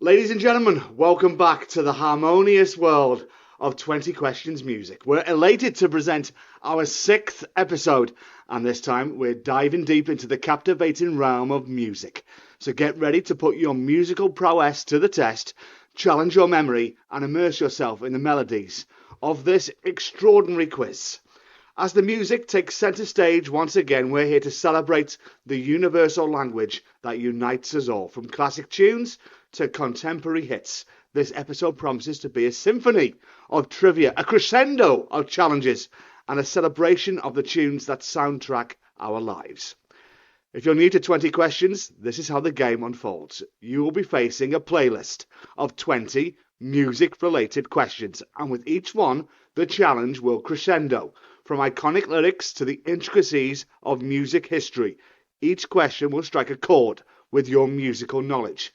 Ladies and gentlemen, welcome back to the harmonious world of 20 Questions Music. We're elated to present our 6th episode, and this time we're diving deep into the captivating realm of music. So get ready to put your musical prowess to the test, challenge your memory, and immerse yourself in the melodies of this extraordinary quiz. As the music takes centre stage once again, we're here to celebrate the universal language that unites us all, from classic tunes to contemporary hits. This episode promises to be a symphony of trivia, a crescendo of challenges, and a celebration of the tunes that soundtrack our lives. If you're new to 20 Questions, this is how the game unfolds. You will be facing a playlist of 20 music-related questions, and with each one, the challenge will crescendo, from iconic lyrics to the intricacies of music history. Each question will strike a chord with your musical knowledge.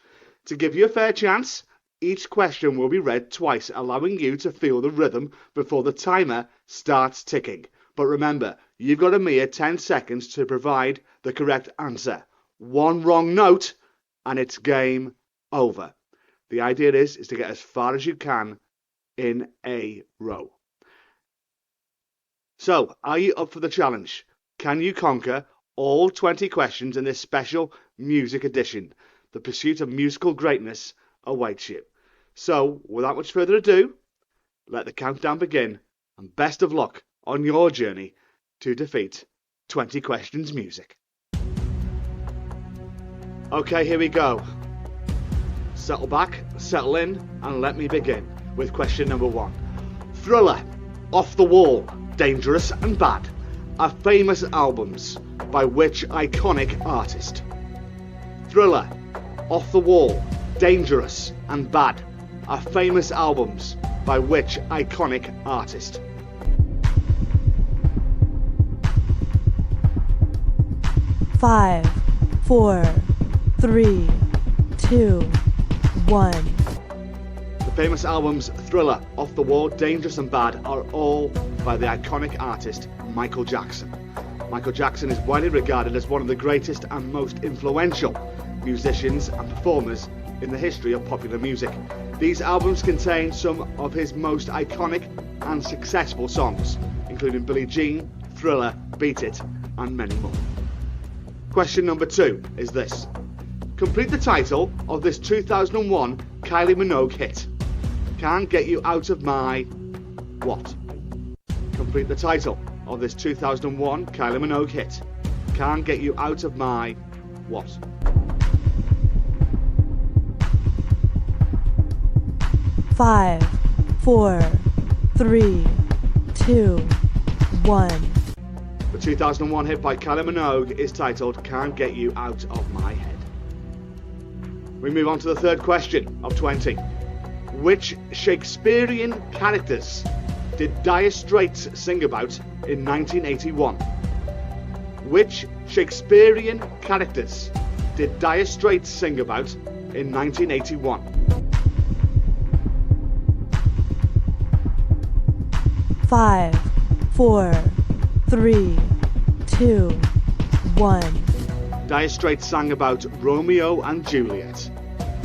To give you a fair chance, each question will be read twice, allowing you to feel the rhythm before the timer starts ticking. But remember, you've got a mere 10 seconds to provide the correct answer. One wrong note, and it's game over. The idea is to get as far as you can in a row. So, are you up for the challenge? Can you conquer all 20 questions in this special music edition? The pursuit of musical greatness awaits you. So, without much further ado, let the countdown begin, and best of luck on your journey to defeat 20 Questions Music. Okay, here we go. Settle back, settle in, and let me begin with question number 1. Thriller, Off the Wall, Dangerous and Bad are famous albums by which iconic artist? Thriller, Off the Wall, Dangerous and Bad are famous albums by which iconic artist? Five, 4, 3, 2, 1. The famous albums Thriller, Off the Wall, Dangerous and Bad are all by the iconic artist Michael Jackson. Michael Jackson is widely regarded as one of the greatest and most influential musicians and performers in the history of popular music. These albums contain some of his most iconic and successful songs, including Billie Jean, Thriller, Beat It, and many more. Question number 2 is this. Complete the title of this 2001 Kylie Minogue hit. Can't Get You Out of My... what? Complete the title of this 2001 Kylie Minogue hit. Can't Get You Out of My... what? Five, 4, 3, 2, 1. The 2001 hit by Kylie Minogue is titled Can't Get You Out of My Head. We move on to the third question of 20. Which Shakespearean characters did Dire Straits sing about in 1981? Which Shakespearean characters did Dire Straits sing about in 1981? Five, 4, 3, 2, 1. Dire Straits sang about Romeo and Juliet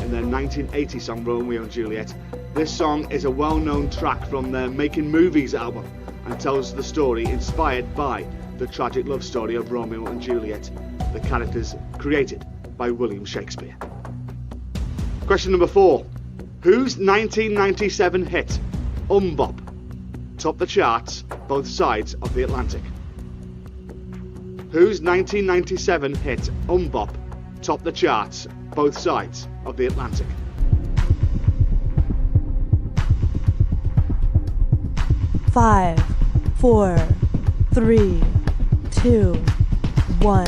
in their 1980 song Romeo and Juliet. This song is a well-known track from their Making Movies album and tells the story inspired by the tragic love story of Romeo and Juliet, the characters created by William Shakespeare. Question number 4. Whose 1997 hit, Bop, topped the charts both sides of the Atlantic? Whose 1997 hit, Bop, topped the charts both sides of the Atlantic? Five, 4, 3, 2, 1.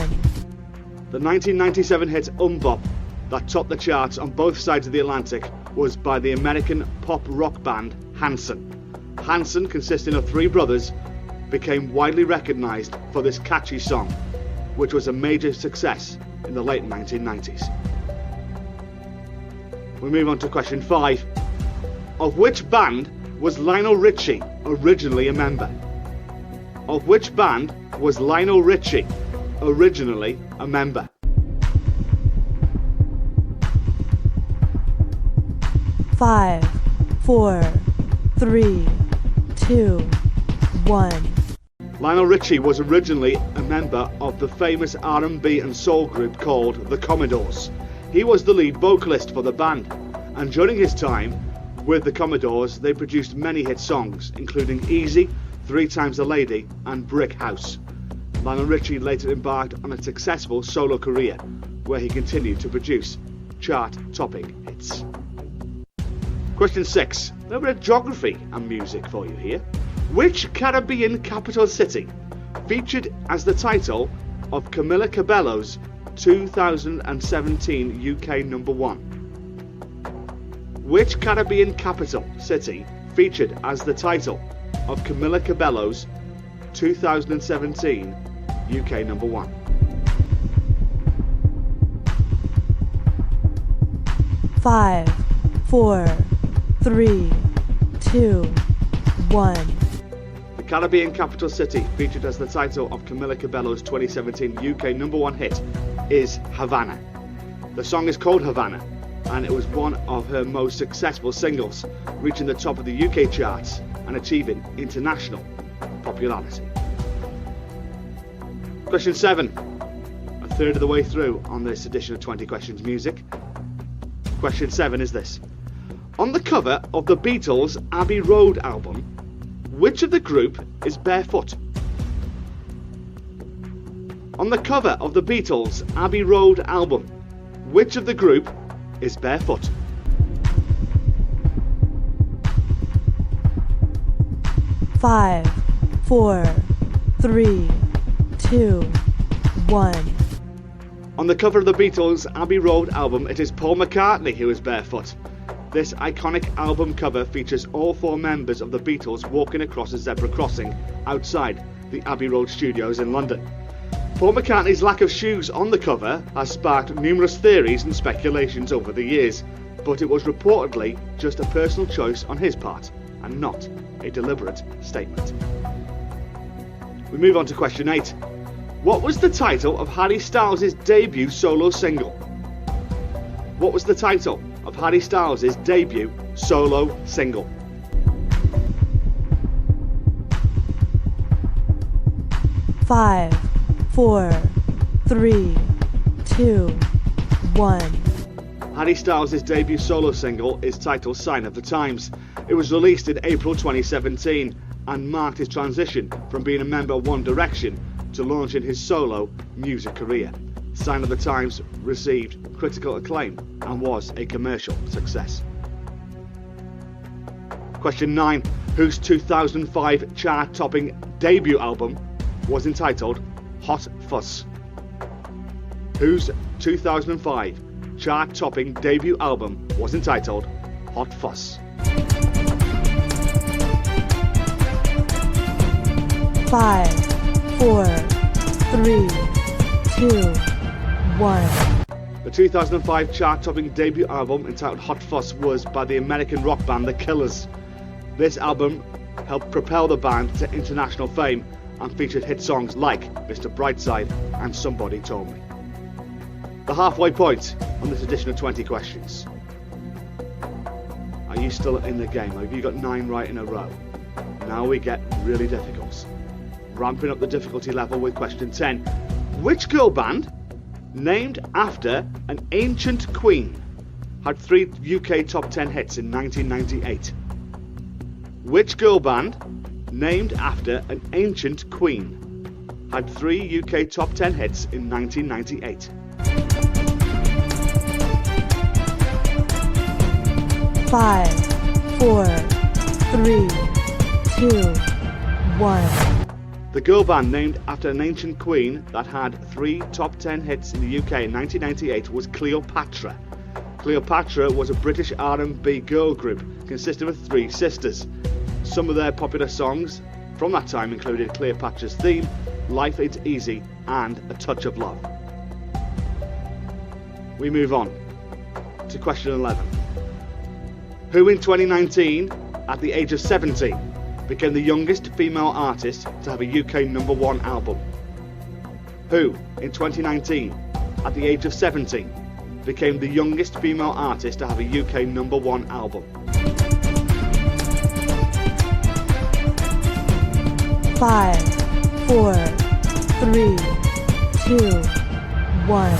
The 1997 hit Bop that topped the charts on both sides of the Atlantic was by the American pop rock band Hanson. Hanson, consisting of 3 brothers, became widely recognised for this catchy song, which was a major success in the late 1990s. We move on to question 5. Of which band was Lionel Richie originally a member? Of which band was Lionel Richie originally a member? 5, 4, 3, 2, 1. Lionel Richie was originally a member of the famous R&B and soul group called The Commodores. He was the lead vocalist for the band, and during his time with the Commodores they produced many hit songs, including Easy, 3 Times a Lady and Brick House. Lionel Richie later embarked on a successful solo career, where he continued to produce chart-topping hits. Question 6. A little bit of geography and music for you here. Which Caribbean capital city featured as the title of Camila Cabello's 2017 UK number 1? Which Caribbean capital city featured as the title of Camila Cabello's 2017 UK number 1? Five, 4, 3, 2, 1. The Caribbean capital city featured as the title of Camila Cabello's 2017 UK number 1 hit is Havana. The song is called Havana, and it was one of her most successful singles, reaching the top of the UK charts and achieving international popularity. Question 7. A third of the way through on this edition of 20 Questions Music. Question 7 is this. On the cover of the Beatles' Abbey Road album, which of the group is barefoot? On the cover of the Beatles' Abbey Road album, which of the group is barefoot? Five, 4, 3, 2, 1. On the cover of the Beatles' Abbey Road album, it is Paul McCartney who is barefoot. This iconic album cover features all 4 members of the Beatles walking across a zebra crossing outside the Abbey Road studios in London. Paul McCartney's lack of shoes on the cover has sparked numerous theories and speculations over the years, but it was reportedly just a personal choice on his part and not a deliberate statement. We move on to question 8. What was the title of Harry Styles' debut solo single? What was the title of Harry Styles' debut solo single? Five, 4, 3, 2, 1. Harry Styles' debut solo single is titled Sign of the Times. It was released in April 2017 and marked his transition from being a member of One Direction to launching his solo music career. Sign of the Times received critical acclaim and was a commercial success. Question 9. Whose 2005 chart-topping debut album was entitled Hot Fuss? Whose 2005 chart-topping debut album was entitled Hot Fuss? 5, 4, 3, 2, 1. The 2005 chart-topping debut album entitled Hot Fuss was by the American rock band The Killers. This album helped propel the band to international fame and featured hit songs like Mr. Brightside and Somebody Told Me. The halfway point on this edition of 20 Questions. Are you still in the game? Have you got 9 right in a row? Now we get really difficult. Ramping up the difficulty level with question 10. Which girl band, named after an ancient queen, had 3 UK top 10 hits in 1998? Which girl band, named after an ancient queen, had 3 UK top 10 hits in 1998? Five, 4, 3, 2, 1. The girl band named after an ancient queen that had 3 top 10 hits in the UK in 1998 was Cleopatra. Cleopatra was a British R&B girl group consisting of 3 sisters. Some of their popular songs from that time included Cleopatra's Theme, Life Ain't Easy and A Touch of Love. We move on to question 11. Who in 2019, at the age of 17, became the youngest female artist to have a UK number 1 album? Who in 2019, at the age of 17, became the youngest female artist to have a UK #1 album? 5, 4, 3, 2, 1.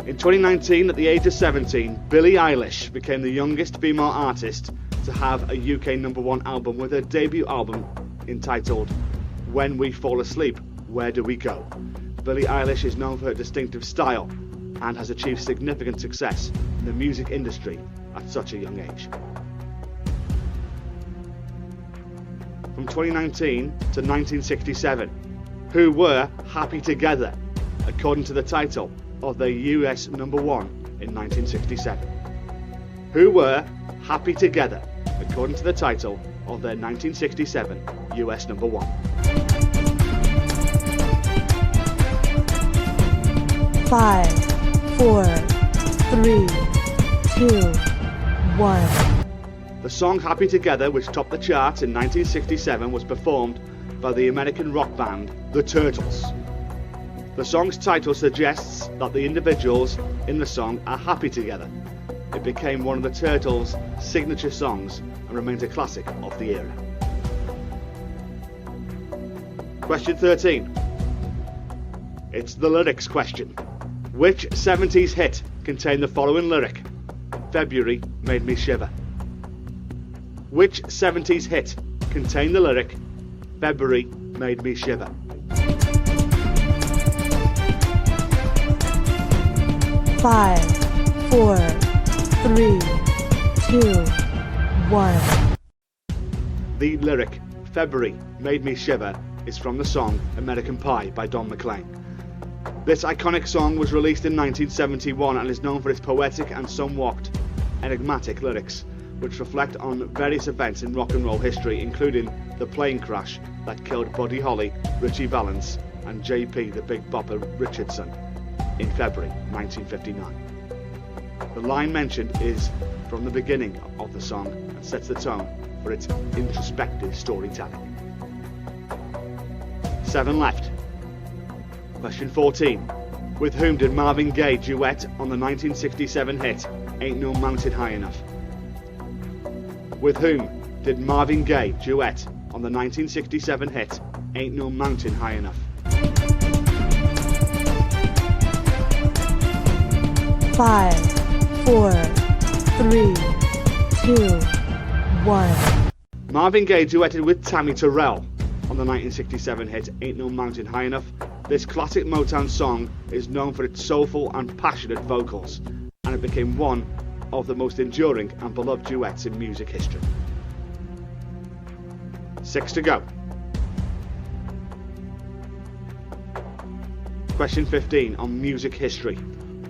In 2019, at the age of 17, Billie Eilish became the youngest female artist to have a UK #1 album with her debut album entitled When We Fall Asleep, Where Do We Go? Billie Eilish is known for her distinctive style and has achieved significant success in the music industry at such a young age. From 2019 to 1967, who were Happy Together, according to the title of their US #1 in 1967? Who were Happy Together, according to the title of their 1967 US #1? 5, 4, 3, 2, 1. The song Happy Together, which topped the charts in 1967, was performed by the American rock band The Turtles. The song's title suggests that the individuals in the song are happy together. It became one of the Turtles' signature songs and remains a classic of the era. Question 13. It's the lyrics question. Which 70s hit contained the following lyric? February made me shiver. Which 70s hit contained the lyric February made me shiver? 5, 4, 3, 2, 1. The lyric February made me shiver is from the song American Pie by Don McLean. This iconic song was released in 1971 and is known for its poetic and somewhat enigmatic lyrics, which reflect on various events in rock and roll history, including the plane crash that killed Buddy Holly, Ritchie Valens and JP the Big Bopper Richardson in February 1959. The line mentioned is from the beginning of the song and sets the tone for its introspective storytelling. 7 left. Question 14. With whom did Marvin Gaye duet on the 1967 hit Ain't No Mountain High Enough? With whom did Marvin Gaye duet on the 1967 hit Ain't No Mountain High Enough? 5, 4, 3, 2, 1. Marvin Gaye duetted with Tammy Terrell on the 1967 hit Ain't No Mountain High Enough. This classic Motown song is known for its soulful and passionate vocals, and it became one of the most enduring and beloved duets in music history. 6 to go. Question 15 on music history.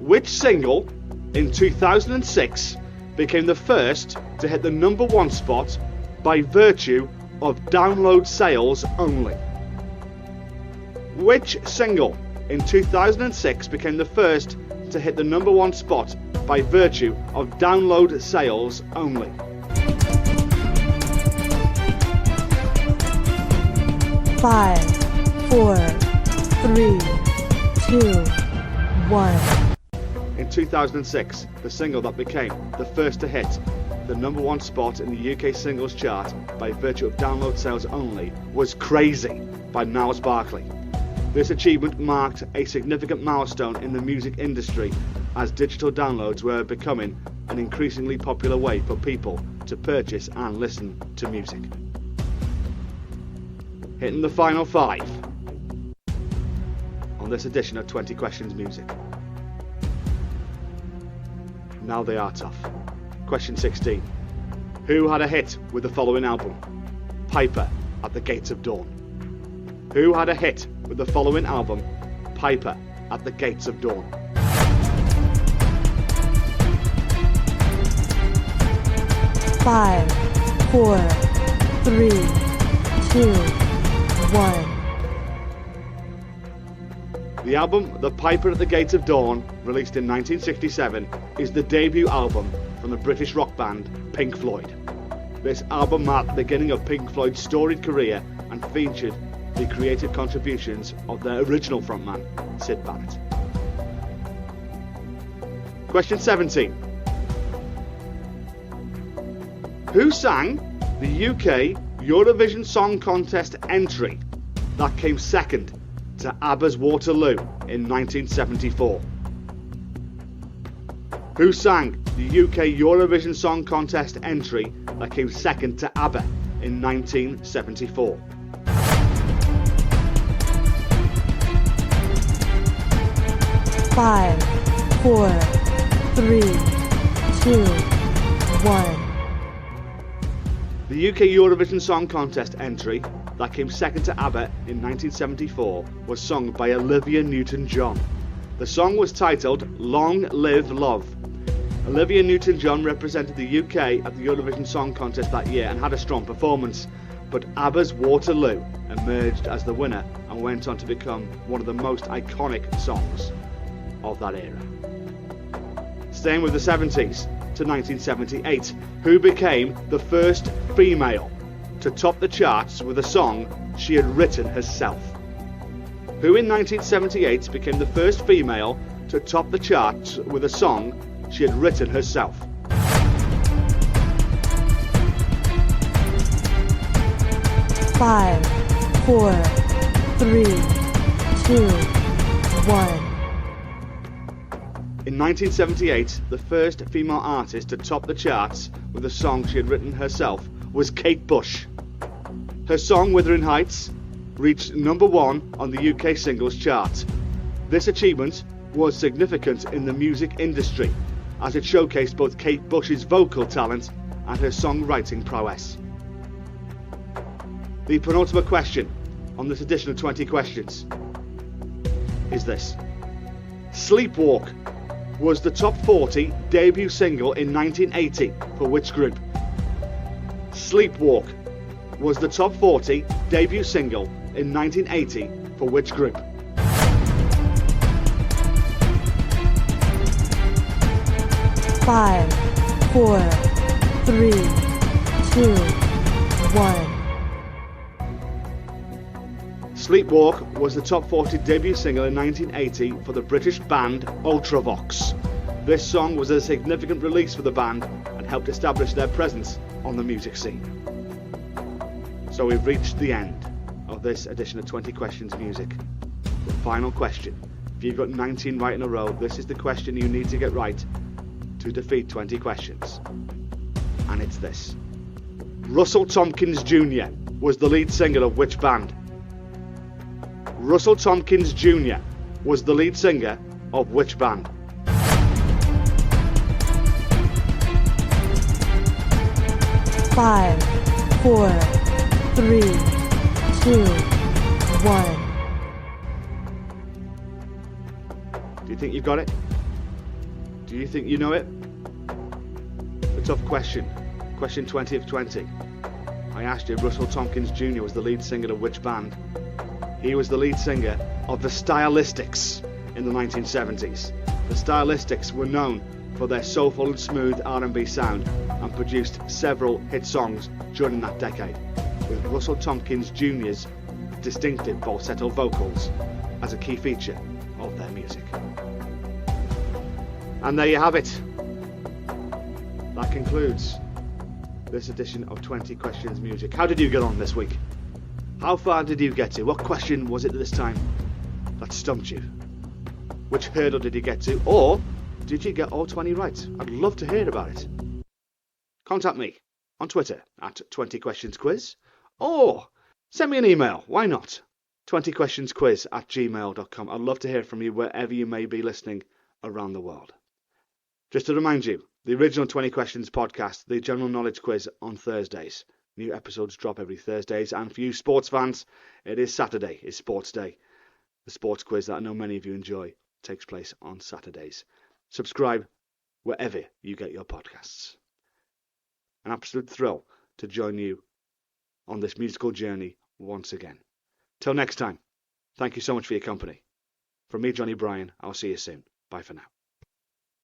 Which single in 2006 became the first to hit the #1 spot by virtue of download sales only? Which single in 2006 became the first to hit the #1 spot by virtue of download sales only? 5, 4, 3, 2, 1. In 2006, the single that became the first to hit the #1 spot in the UK singles chart by virtue of download sales only was Crazy by Gnarls Barkley. This achievement marked a significant milestone in the music industry as digital downloads were becoming an increasingly popular way for people to purchase and listen to music. Hitting the final 5 on this edition of 20 Questions Music. Now they are tough. Question 16. Who had a hit with the following album? Piper at the Gates of Dawn. Who had a hit with the following album? Piper at the Gates of Dawn. 5, 4, 3, 2, 1. The album The Piper at the Gates of Dawn, released in 1967, is the debut album from the British rock band Pink Floyd. This album marked the beginning of Pink Floyd's storied career and featured the creative contributions of their original frontman, Syd Barrett. Question 17. Who sang the UK Eurovision Song Contest entry that came second to ABBA's Waterloo in 1974? Who sang the UK Eurovision Song Contest entry that came second to ABBA in 1974? Five, 4, 3, 2, 1. The UK Eurovision Song Contest entry that came second to ABBA in 1974 was sung by Olivia Newton-John. The song was titled Long Live Love. Olivia Newton-John represented the UK at the Eurovision Song Contest that year and had a strong performance, but ABBA's Waterloo emerged as the winner and went on to become one of the most iconic songs of that era. Staying with the 70s to 1978, who became the first female to top the charts with a song she had written herself? Who in 1978 became the first female to top the charts with a song she had written herself? Five, 4, 3, 2, 1. In 1978, the first female artist to top the charts with a song she had written herself was Kate Bush. Her song Wuthering Heights reached number 1 on the UK singles chart. This achievement was significant in the music industry as it showcased both Kate Bush's vocal talent and her songwriting prowess. The penultimate question on this edition of 20 Questions is this. Sleepwalk was the top 40 debut single in 1980 for which group? Sleepwalk was the top 40 debut single in 1980 for which group? Five, 4, 3, 2, 1. Sleepwalk was the top 40 debut single in 1980 for the British band Ultravox. This song was a significant release for the band and helped establish their presence on the music scene. So we've reached the end of this edition of 20 Questions Music. The final question. If you've got 19 right in a row, this is the question you need to get right to defeat 20 questions. And it's this. Russell Tompkins Jr. was the lead singer of which band? Russell Tompkins Jr. was the lead singer of which band? Five, 4, 3, 2, 1. Do you think you've got it? Do you think you know it? A tough question. Question 20 of 20. I asked you if Russell Tompkins Jr. was the lead singer of which band? He was the lead singer of the Stylistics in the 1970s. The Stylistics were known for their soulful and smooth R&B sound and produced several hit songs during that decade, with Russell Tompkins Jr.'s distinctive falsetto vocals as a key feature of their music. And there you have it. That concludes this edition of 20 Questions Music. How did you get on this week? How far did you get to? What question was it this time that stumped you? Which hurdle did you get to? Or did you get all 20 right? I'd love to hear about it. Contact me on Twitter at 20questionsquiz or send me an email. Why not? 20questionsquiz@gmail.com. I'd love to hear from you wherever you may be listening around the world. Just to remind you, the original 20 Questions podcast, the general knowledge quiz on Thursdays. New episodes drop every Thursdays, and for you sports fans, it is Saturday, it's sports day. The sports quiz that I know many of you enjoy takes place on Saturdays. Subscribe wherever you get your podcasts. An absolute thrill to join you on this musical journey once again. Till next time, thank you so much for your company. From me, Johnny Bryan, I'll see you soon. Bye for now.